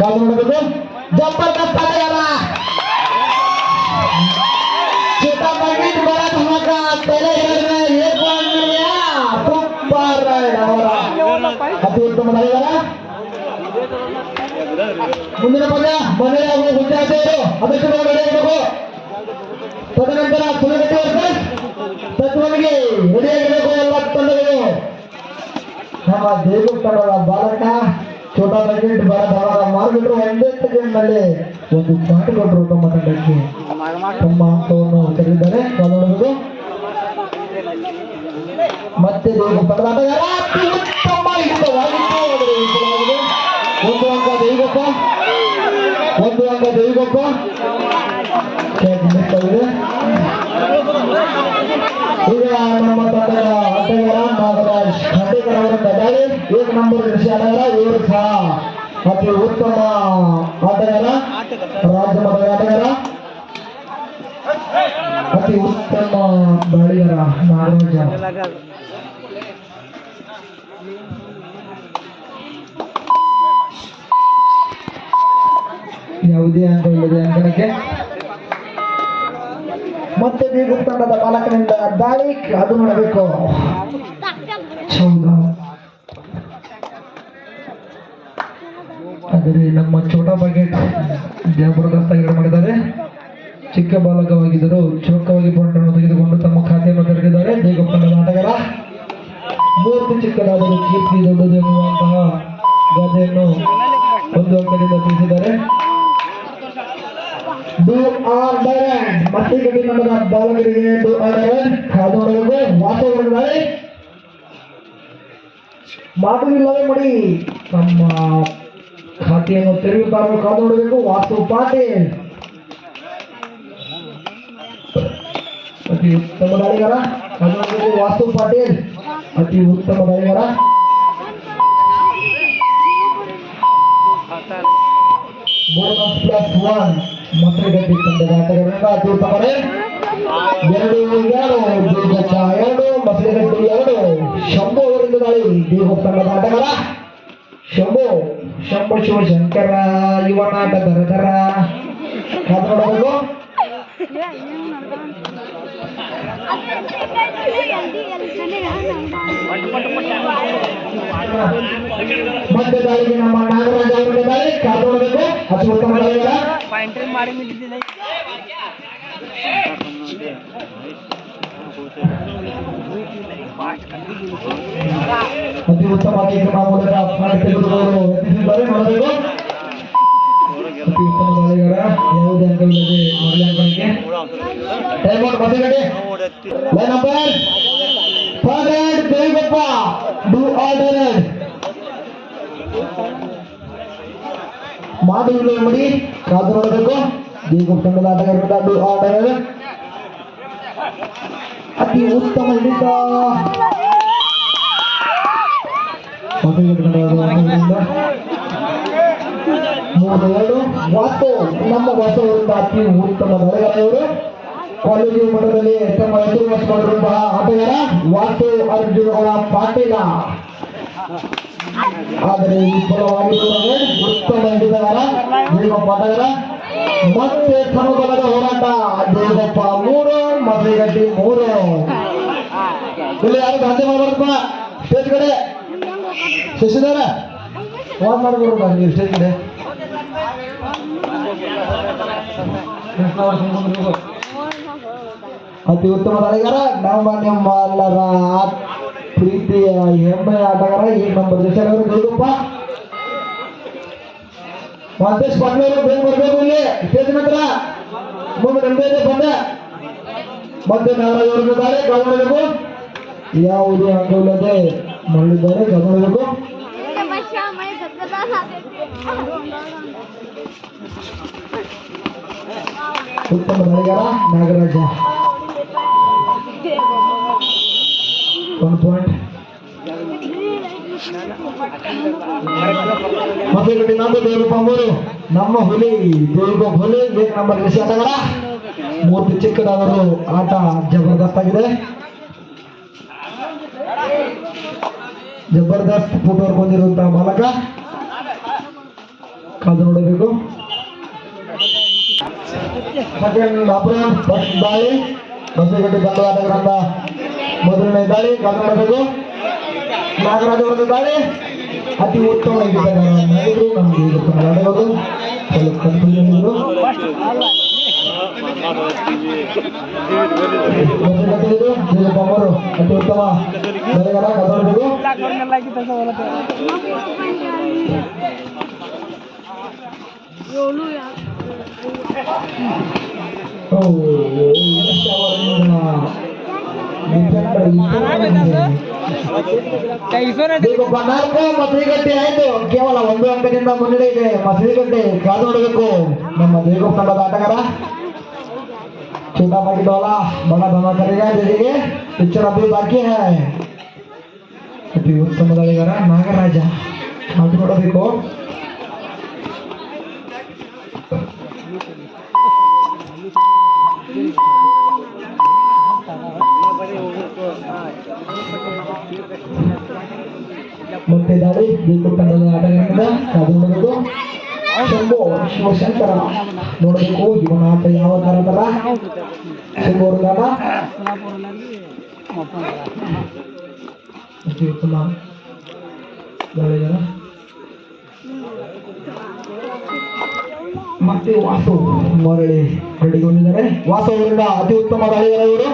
ಕಾದು ನೋಡಬೇಕು. ಜಬರ್ದಸ್ತ್ ಆಟಗಾರ छोटा पैकेट बड़ा धमाका पहले एक पॉइंट मिल गया. सुपर राइड अति उत्तम आटಗಾರ. ಮುಂದಿನ ಪಂದ್ಯ ಮನೆಯ ವಿದ್ಯಾರ್ಥಿಗಳು ಅದಕ್ಕೆ ರೆಡಿಯಾಗಬೇಕು. ತದನಂತರ ಸುಲಗಟ್ಟಿ ವರ್ಸಸ್ ತತ್ವನಿಗೆ ರೆಡಿಯಾಗಬೇಕು ಎಲ್ಲ ತಂಡಗಳು. ನಮ್ಮ ದೇಗುತ್ತರದ ಬಾಲಕ छोटा पैकेट बड़ा धमाका ಮಾರ್ಬಿಟ್ರು. ಒಂದೇ ಸೆಕೆಂಡ್ನಲ್ಲಿ ಒಂದು ಪಾಯಿಂಟ್ ಕೊಟ್ಟರು ತಮ್ಮ ತಂಡಕ್ಕೆ. ತಮ್ಮ ಅಂಕವನ್ನು ತೆಗೆದಿದ್ದಾರೆ. ನೋಡಬಹುದು ಮತ್ತೆ ದೇಗುತ್ತರದ ಆಟಗಾರ ಉತ್ತಮ ಹಿಡಿತವಾಗಿತ್ತು. ಒಂದು ಅಂಕ ದೇವಿಗೊಪ್ಪ, ಒಂದು ಅಂಕ ದೇವಿಗೊಪ್ಪ. ಈಗ ನಮ್ಮ ತಂಡದ ಆಟಗಾರ ನಾಗರಾಜ್ ಖಂಡೇಕರ್ ಅವರಿಂದ ದಾಳಿ. एक नंबर ಕೃಷಿ ಆಟಗಾರ ಇವರು ಸಹ ಅತಿ ಉತ್ತಮ ಆಟಗಾರ, ರಾಜ್ಯ ಮಟ್ಟದ ಆಟಗಾರ, ಅತಿ ಉತ್ತಮ ದಾಳಿಗಾರ ನಾಗರಾಜ. ಯಾವುದೇ ಅಂಕ ಇಲ್ಲದೆ ಅಂಕಣಕ್ಕೆ ಮತ್ತೆ ಬೀಗುಪ್ ತಂಡದ ಬಾಲಕನಿಂದ ದಾಳಿ. ಅದು ನೋಡಬೇಕು. ಆದರೆ ನಮ್ಮ ಛೋಟಾ ಪ್ಯಾಕೆಟ್ ಜಬರ್ದಸ್ತ್ ಆಗಿ ಮಾಡಿದ್ದಾರೆ. ಚಿಕ್ಕ ಬಾಲಕವಾಗಿದ್ದರು ಚೊಕ್ಕವಾಗಿ ಪಾಯಿಂಟನ್ನು ತೆಗೆದುಕೊಂಡು ತಮ್ಮ ಖಾತೆಯನ್ನು ತೆರೆದಿದ್ದಾರೆ. ಬೀಗುಪ್ ತಂಡದ ಆಟಗಾರ ಮೂರ್ತಿ ಚಿಕ್ಕದಾದರೂ ಕೀರ್ತಿ ದೊಡ್ಡದು ಎನ್ನುವಂತಹ ಗಾದೆಯನ್ನು ಒಂದು ಅಂಕದಿಂದ ತಿಳಿಸಿದ್ದಾರೆ. ಡೂ ಆರ್ ಡೈರೆಂಟ್ ಮತ್ತೆ ಗಡಿ ತಂಡದ ಬಾಲಕರಿಗೆ ಡೂ ಆರ್ ಡೈರೆಂಟ್ ಕಾದು ನೋಡಬೇಕು. ವಾತಾವರಣದಲ್ಲಿ ಮಾತುಗಳಿಲ್ಲವೇ ಮಾಡಿ ನಮ್ಮ ಖಾತೆಯನ್ನು ತೆರೆಯುತ್ತಾರೆ. ಕಾದು ನೋಡಬೇಕು. ವಾಸು ಪಾಟೀಲ್ ಅತಿ ಉತ್ತಮ ದಾಳಿಗಾರ. ಕಾದು ನೋಡಬೇಕು. ವಾಸು ಪಾಟೀಲ್ ಅತಿ ಉತ್ತಮ ದಾಳಿಗಾರ. +1 ಮಸರಗಟ್ಟಿ ತಂಡದ ಆಟಗಾರರಿಂದ ಅತಿ ಉತ್ತಮ ರನ್. 2-2 ಮಸರಗಟ್ಟಿ 2. ಶಂಭು ಅವರಿಂದ ದಾಳಿ. ದೇಗುಪ್ ತಂಡದ ಆಟಗಾರ ಶಂಭು ಶಿವಶಂಕರ ಯುವ ನಾಟ ದರದರ. ಕಾದು ನೋಡಬೇಕು. ಮತ್ತೆ ದಾಳಿಗೆ ನಮ್ಮ ನಾಗರಾಜ್ ಅವರಿಗೆ ದಾಳಿ. ಕಾದು ನೋಡಬೇಕು. ಅತಿ ಉತ್ತಮ ದಾಳಿಗಾರ. ಅತಿ ಉತ್ತಮವಾಗಿ ಕ್ರಮ ಮೂಲಕ ತೆಗೆದುಕೊಳ್ಳಲು ಯತ್ನಿಸಿದ್ದಾರೆ. ನೋಡಬೇಕು. ಅತಿ ಉತ್ತಮ ದಾಳಿಗಾರ. ಯಾವುದೇ ಅಂಕವಿಲ್ಲದೆ ಮೊದಲ ಅಂಕಕ್ಕೆ time out. Masaragatti line number 4 Devigoppa do or ಡೈರೆಂಟ್ ಮಾಧುವಿನ ಮಡಿ. ಕಾದು ನೋಡಬೇಕು. ದೇಗುಪ್ ತಂಡದ ಆಟಗಾರರಿಂದ ಡೂ ಆರ್ ಡೈರೆಂಟ್ ಅತಿ ಉತ್ತಮ ಹಿಡಿತ. 3-2 ವಾಸು ನಮ್ಮ ವಾಸವರಿಂದ ಅತಿ ಉತ್ತಮ ದಾಳಿಗಾರ. ಇವರು ಕಾಲೇಜು ಮಟ್ಟದಲ್ಲಿ ತಮ್ಮ ಹೆಸರುವಾಸಿ ಮಾಡಿರುವಂತಹ ಆಟಗಾರ ವಾಸು ಅರ್ಜುನ್ ಅವರ ಪಾಟೀಲ. ಆದರೆ ವಿಫಲವಾಗಿ ಉತ್ತಮ ಹಿಡಿತಗಾರ ದೇವಪ್ಪ ಆಟಗಾರ. ಮತ್ತೆ ಸಮಬಲದ ಹೋರಾಟ. ದೇವಪ್ಪ 3 ಮಸರಗಟ್ಟಿ 3. ಇಲ್ಲಿ ಯಾರು ಗಾಂಧಿ ಮಾಡಬಾರಪ್ಪ ಸ್ಟೇಜ್ ಕಡೆ. ಶಶಿಧರ ವಾದ್ ಮಾಡಬಾರ್ದು ನೀವು ಸ್ಟೇಜ್ ಕಡೆ. ಅತಿ ಉತ್ತಮ ದಾಳಿಗಾರ ನಮ್ಮ ನಿಮ್ಮೆಲ್ಲರ ಪ್ರೀತಿಯ ಹೆಮ್ಮೆಯ ಆಟಗಾರ ಈ ನಂಬರ್ ಜೊತೆಗಾರರು ದೇವಪ್ಪ. ಮಹೇಶ್ ಪಾಟೀಲ್ ಅವರು ಬೇಗ ಬರಬೇಕು. ಇಲ್ಲಿ ಸ್ಟೇಜ್ ಹತ್ರ ಮುಂದೆ ನಿಂತಿದೆ ಬಂದ. ಮತ್ತೆ ನಾಗರಾಜ್ ಅವರಿಗೆ ದಾಳಿ. ಕಾದು ನೋಡಬೇಕು. ಯಾವುದೇ ಅಂಕವಿಲ್ಲದೆ ಮರಳಿದ್ದಾರೆ. ಕಾದು ನೋಡಬೇಕು. ಉತ್ತಮ ದಾಳಿಗಾರ ನಾಗರಾಜ 1 ಪಾಯಿಂಟ್. ಮಸರಗಟ್ಟಿ 4 ದೇವಪ್ಪ 3. ನಮ್ಮ ಹುಲಿ ದೇವಿಗೊಪ್ಪ ಹುಲಿ 1 ನಂಬರ್ ಕೃಷಿ ಆಟಗಾರ. ಮೂರ್ತಿ ಚಿಕ್ಕದಾದರೂ ಆಟ ಜಬರ್ದಸ್ತ್ ಆಗಿದೆ. ಜಬರ್ದಸ್ತ್ ಫುಟ್ವರ್ಕ್ ಹೊಂದಿರುವಂತಹ ಬಾಲಕ ಕಾದು ನೋಡಬೇಕು. ಸೆಕೆಂಡ್ ಅಬ್ರಾಮ್ ಫಸ್ಟ್ ದಾಳಿ ಬಸವಗಟ್ಟಿ ದಂಡವಾಟಗಾರರಿಂದ ಮೊದಲನೇ ದಾಳಿ ಕಾದು ನೋಡಬೇಕು. ನಾಗರಾಜ್ ಅವರ ದಾಳಿ ಅತಿ ಉತ್ತಮವಾಗಿದ್ದರು. ನಮಗೆ ಆಟಗಾರರು ಸ್ವಲ್ಪ ಕನ್ಫ್ಯೂಷನ್ ಇದ್ರು. ಅತಿ ಉತ್ತಮ ದಾಳಿಗಾರ ಕಾದು ನೋಡಬೇಕು. ನಾಲ್ಕು ಮಸರಿಗಟ್ಟೆ ಆಯ್ತು. ಕೇವಲ 1 ಅಂಕದಿಂದ ಮುನ್ನಡೆ ಇದೆ ಮಸರಿಗಟ್ಟೆ. ಕಾದು ನೋಡಬೇಕು ನಮ್ಮ ದೇವಗೋಪ್ ತಂಡದ ಆಟಗಾರ छोटा बाकी डोला बड़ा धमा करेगा जैसे पिक्चर अभी बाकी है. अति उत्तम ದಾಳಿಗಾರ ನಾಗರಾಜ ಕಾದು ನೋಡಬೇಕು. ಮತ್ತೆ ದಾಳಿ ದೇವಗೋಪ್ ತಂಡದ ಆಟಗಾರರಿಂದ ಕಾದು ನೋಡಬೇಕು. ಶಂಭು ಶಿವಶಂಕರ ನೋಡಬೇಕು ಇವನ ಆಟ ಯಾವ ತರ ತರ. ಶಂಭು ಅವರ ಉತ್ತಮ ದಾಳಿಗಾರ. ಮತ್ತೆ ವಾಸು ಮರಳಿ ರೆಡಿಗೊಂಡಿದ್ದಾರೆ. ವಾಸು ಅವರಿಂದ ಅತಿ ಉತ್ತಮ ದಾಳಿಗಾರ ಇವರು.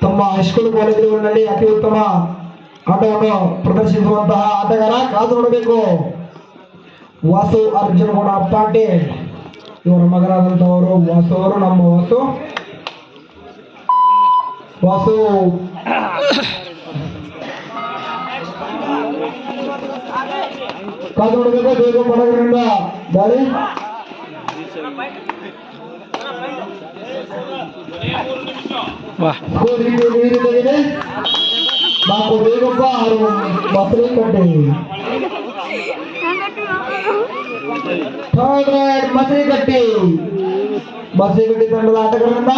ತಮ್ಮ ಹೈಸ್ಕೂಲ್ ಕಾಲೇಜುಗಳಲ್ಲಿ ಅತಿ ಉತ್ತಮ ಆಟವನ್ನು ಪ್ರದರ್ಶಿಸುವಂತಹ ಆಟಗಾರ. ಕಾದು ನೋಡಬೇಕು. ವಾಸು ಅರ್ಜುನ್ ಗೌಡ ಪಾಟೀಲ್ ಇವರ ಮಗನಾದಂತವರು ವಾಸು ಅವರು. ನಮ್ಮ ವಾಸು ಕಾದು ನೋಡಬೇಕು. ದೇವಗೋಪ್ ಮಡಗರಿಂದ ದಾಳಿ ನಾಲ್ಕು ದೇವಗೋಪ 6 ಮಸರಿಕಟ್ಟೆ. ಥರ್ಡ್ ರೈಡ್ ಮಸರಿಗಟ್ಟಿ ತಂಡದ ಆಟಗಾರರಿಂದ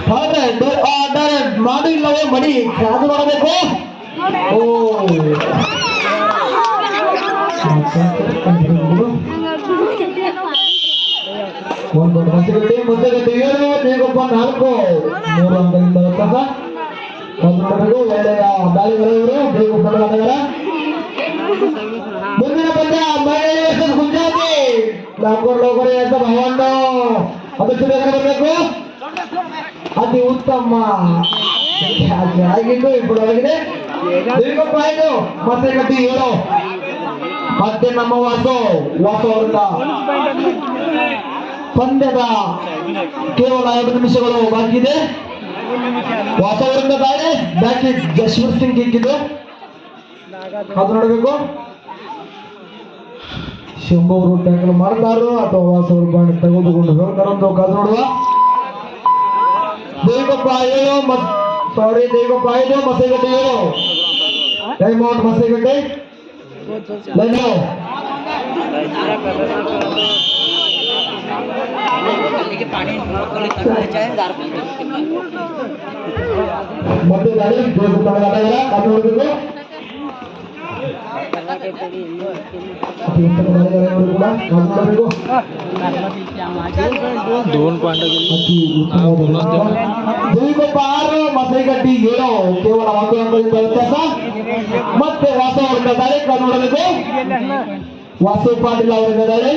ಥರ್ಡ್ ರೈಡ್ ಮಾಡು ಇಲ್ಲವೇ ಮಡಿ. ಕಾದು ನೋಡಬೇಕು. ಒಂದು ಮಸರಿಗಟ್ಟಿ 7 ದೇವಗೋಪ 4 3 ಅಂಕದಿಂದ ವ್ಯತ್ಯಾಸ. ಕಾದು ನೋಡಬೇಕು. ಒಳ್ಳೆಯ ದಾಳಿಗಾರ ಇವರು ದೇವಗೋಪ್ ತಂಡದ ಆಟಗಾರ. ಮುಂದಿನ ಪಂದ್ಯ ಮಹಿಳೆ ಗುಂಜಾತಿ ಲೋಕರೇ ಅಂತ ಭಗವಂತ ಅದಕ್ಕೆ ಬರಬೇಕು. ಅತಿ ಉತ್ತಮ ಆಗಿದ್ದು ಇಬ್ಬರಾಗಿದೆ. ದೇವಗೋಪ್ ಆಯ್ತು ಮಸರಿಗಟ್ಟಿ 7. ಮತ್ತೆ ನಮ್ಮ ವಾಸು ಅವರಿಂದ ಪಂದ್ಯದ ಕೇವಲ 2 ನಿಮಿಷಗಳು ಬಾಕಿ ಇದೆ. ವಾಸು ಅವರಿಂದ ದಾಳಿ ಬ್ಯಾಕಿ ಜಶ್ವರ್ ಸಿಂಗ್ ಗೆದ್ದಿದ್ದು. ಕಾದು ನೋಡಬೇಕು. ಶಂಭು ಅವರು ಟ್ಯಾಕಲ್ ಮಾಡ್ತಾರೋ ಅಥವಾ ವಾಸು ಅವರು ಬಾಣಿ ತೆಗೆದುಕೊಂಡು ಹೋಗ್ತಾರಂತ ಕಾದು ನೋಡುವ. Devagop 5 Masarigatti 7. Time out Masarigatti. Line ಮತ್ತೆ ದಾಳಿ ದೇವಗೋಪ್ ತಂಡದ ಆಟಗಾರ ಕಾದು ನೋಡಬೇಕು. ದೇವಗೋಪ್ 6 ಮಸರಿಗಟ್ಟಿ 7 ಕೇವಲ 1 ಅಂಕದಿಂದ ವ್ಯತ್ಯಾಸ. ಮತ್ತೆ ವಾಸು ಅವರಿಂದ ದಾಳಿ ಕಾದು ನೋಡಬೇಕು. ವಾಸು ಪಾಟೀಲ್ ಅವರಿಂದ ದಾಳಿ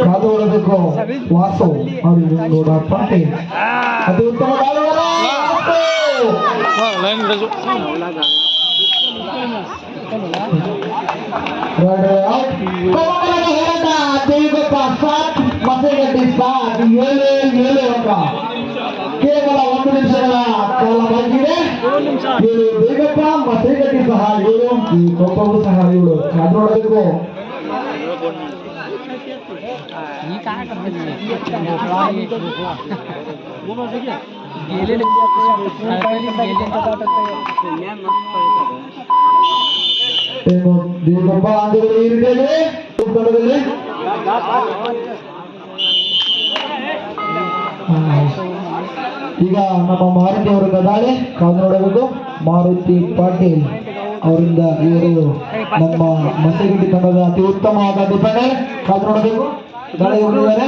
ಕಾದು ನೋಡಬೇಕು. ವಾಸು ಗೌಡ ಪಾಟೀಲ್ ಅತಿ ಉತ್ತಮ ದಾಳಿಗಾರ. ದೇವಗೋಪ್ 7 ಮಸರಿಗಟ್ಟಿ 7 ಅಂಕ. ಕೇವಲ 1 ನಿಮಿಷಗಳ ಕಾಲ ಬಾಕಿದೆ. ದೇವಗೋಪ್ ಮಸರಿಗಟ್ಟಿ ಸಹ 7 ಕೊಪ್ಪಗಳು ಸಹ 7. ಕಾದು ನೋಡಬೇಕು. ದೇವಗೋಪ ಈಗ ನಮ್ಮ ಮಾರುತಿ ಅವರ ದಾಳಿ ಕಾದು ನೋಡಬೇಕು. ಮಾರುತಿ ಪಾಟೀಲ್ ಅವರಿಂದ ಇವರು ನಮ್ಮ ಮಸೇಗುಂಡಿ ತಂಡದ ಅತಿ ಉತ್ತಮವಾದ ಡಿಫೆಂಡರ್ ಕಾದು ನೋಡಬೇಕು. ಗಾಳಿ ಹೋಗಿದ್ದಾರೆ.